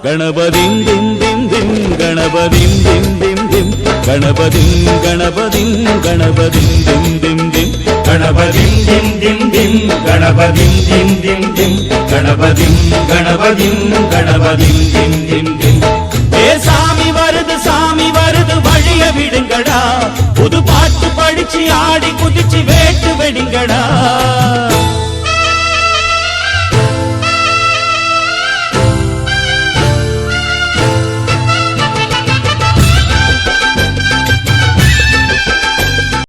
கணபதிம் திம் திம் திம் கணபதிம் திம் திம் திம் கணபதிம் கணபதிம் கணபதிம் திம் திம் திம் கணபதிம் திம் திம் திம் கணபதிம் திம் திம் திம் கணபதிம் கணபதிம் கணபதிம் திம் திம் திம். ஏ சாமி வருது வழிய விடுங்கடா, புது பாட்டு படிச்சு ஆடி குதிச்சு வேட்டு வெடிங்கடா.